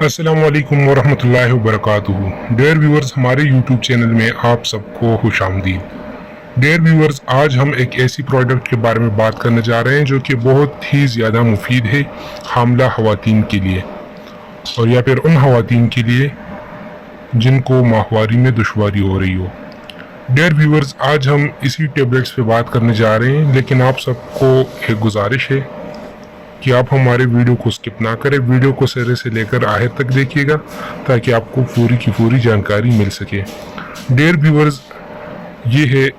अस्सलामुअलैकुम वरहमतुल्लाहि वबरकातुहू। Dear viewers, हमारे यूट्यूब चैनल में आप सबको खुशामदीद। डियर व्यूअर्स, आज हम एक ऐसी प्रोडक्ट के बारे में बात करने जा रहे हैं जो कि बहुत ही ज़्यादा मुफीद है हामला ख़वातीन के लिए, और या फिर उन ख़वातीन के लिए जिनको माहवारी में दुश्वारी हो रही हो। डियर व्यूअर्स, आज हम इसी टेबलेट्स पे बात करने जा रहे हैं, लेकिन आप सबको एक गुजारिश है कि आप हमारे वीडियो को स्किप ना करें, वीडियो को सिरे से लेकर आखिर तक देखिएगा ताकि आपको पूरी की पूरी जानकारी मिल सके। डियर व्यूअर्स, ये है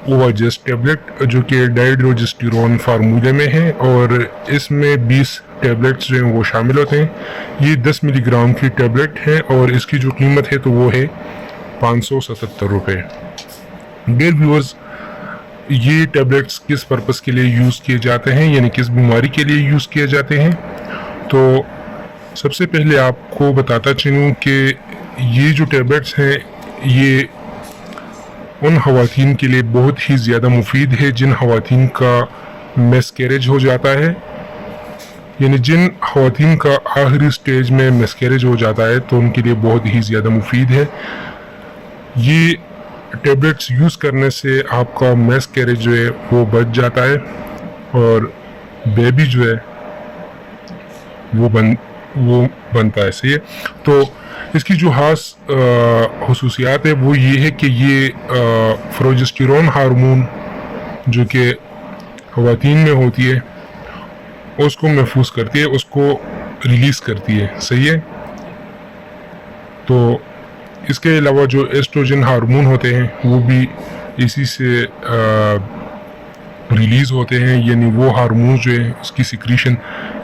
ओवाजेस टेबलेट जो कि डाइड्रोजेस्टेरोन फार्मूले में है, और इसमें 20 टेबलेट्स जो हैं वो शामिल होते हैं। ये 10 मिलीग्राम की टेबलेट है और इसकी जो कीमत है तो वो है 577 रुपये। डियर व्यूअर्स, ये टेबलेट्स किस पर्पस के लिए यूज़ किए जाते हैं, यानी किस बीमारी के लिए यूज़ किए जाते हैं, तो सबसे पहले आपको बताता चलूँ कि ये जो टेबलेट्स हैं ये उन ख़वातीन के लिए बहुत ही ज़्यादा मुफीद है जिन ख़वातीन का मिसकैरेज हो जाता है, यानी जिन ख़वातीन का आखिरी स्टेज में मिसकैरेज हो जाता है तो उनके लिए बहुत ही ज़्यादा मुफीद है। ये टेबलेट्स यूज़ करने से आपका मिसकैरेज जो है वो बच जाता है और बेबी जो है वो बनता है। सही है। तो इसकी जो खास खुसूसियात है वो ये है कि ये प्रोजेस्टेरोन हार्मोन जो कि ख़वातीन में होती है उसको महफूज करती है, उसको रिलीज़ करती है। सही है। तो इसके अलावा जो एस्ट्रोजन हार्मोन होते हैं वो भी इसी से रिलीज़ होते हैं, यानी वो हार्मोन जो है उसकी सिक्रीशन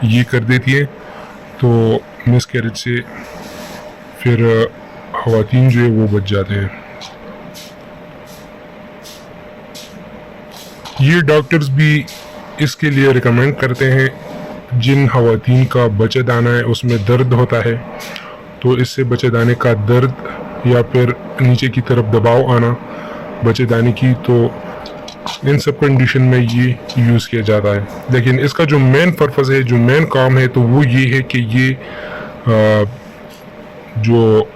ये कर देती है, तो मिसकैरेज से फिर ख़वातीन जो है वो बच जाते हैं। ये डॉक्टर्स भी इसके लिए रिकमेंड करते हैं जिन ख़वातीन का बच्चेदाना है उसमें दर्द होता है, तो इससे बच्चेदाने का दर्द या फिर नीचे की तरफ दबाव आना बच्चेदाने की, तो इन सब कंडीशन में ये यूज़ किया जाता है। लेकिन इसका जो मेन पर्पज़ है, जो मेन काम है, तो वो ये है कि ये जो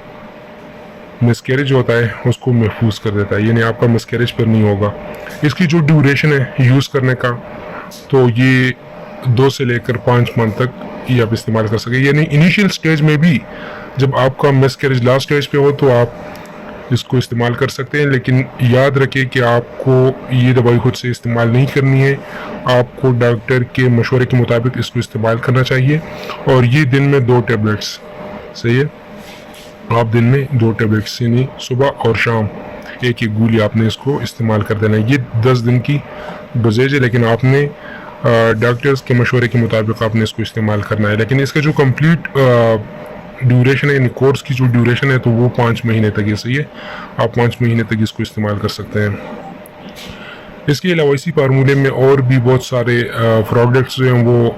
मिसकैरेज होता है उसको महफूज कर देता है, यानी आपका मिसकैरेज पर नहीं होगा। इसकी जो ड्यूरेशन है यूज़ करने का, तो ये 2 से लेकर 5 मंथ तक ये आप इस्तेमाल कर सकें, यानी इनिशियल स्टेज में भी जब आपका मिसकैरेज लास्ट स्टेज पे हो तो आप इसको इस्तेमाल कर सकते हैं। लेकिन याद रखें कि आपको ये दवाई खुद से इस्तेमाल नहीं करनी है, आपको डॉक्टर के मशवरे के मुताबिक इसको इस्तेमाल करना चाहिए। और ये दिन में 2 टेबलेट्स, सही है, आप दिन में 2 टेबलेट्स यानी सुबह और शाम एक गोली आपने इसको इस्तेमाल कर देना है। ये 10 दिन की डोजेज है, लेकिन आपने डॉक्टर्स के मशवरे के मुताबिक आपने इसको इस्तेमाल करना है। लेकिन इसका जो कंप्लीट ड्यूरेशन है, यानी कोर्स की जो ड्यूरेशन है, तो वो 5 महीने तक है। सही है, आप 5 महीने तक इसको इस्तेमाल कर सकते हैं। इसके अलावा इसी फार्मूले में और भी बहुत सारे प्रोडक्ट्स जो हैं वो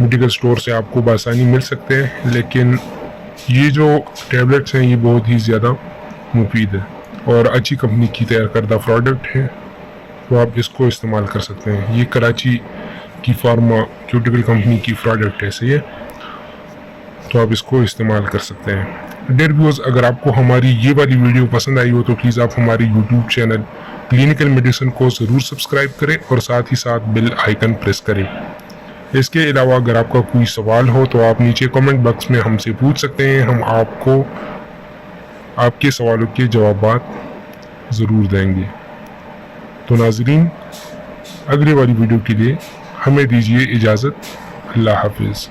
मेडिकल स्टोर से आपको बआसानी मिल सकते हैं, लेकिन ये जो टैबलेट्स हैं ये बहुत ही ज़्यादा मुफीद है और अच्छी कंपनी की तैयार करदा प्रोडक्ट है, तो आप इसको इस्तेमाल कर सकते हैं। ये कराची की फार्मास्यूटिकल कंपनी की प्रोडक्ट है। सही है, तो आप इसको इस्तेमाल कर सकते हैं। डियर व्यूअर्स, अगर आपको हमारी ये वाली वीडियो पसंद आई हो तो प्लीज़ आप हमारे यूट्यूब चैनल क्लिनिकल मेडिसिन को ज़रूर सब्सक्राइब करें और साथ ही साथ बेल आइकन प्रेस करें। इसके अलावा अगर आपका कोई सवाल हो तो आप नीचे कमेंट बॉक्स में हमसे पूछ सकते हैं, हम आपको आपके सवालों के जवाबात ज़रूर देंगे। तो नाज़रीन, अगले वाली वीडियो के लिए हमें दीजिए इजाज़त। अल्लाह हाफिज़।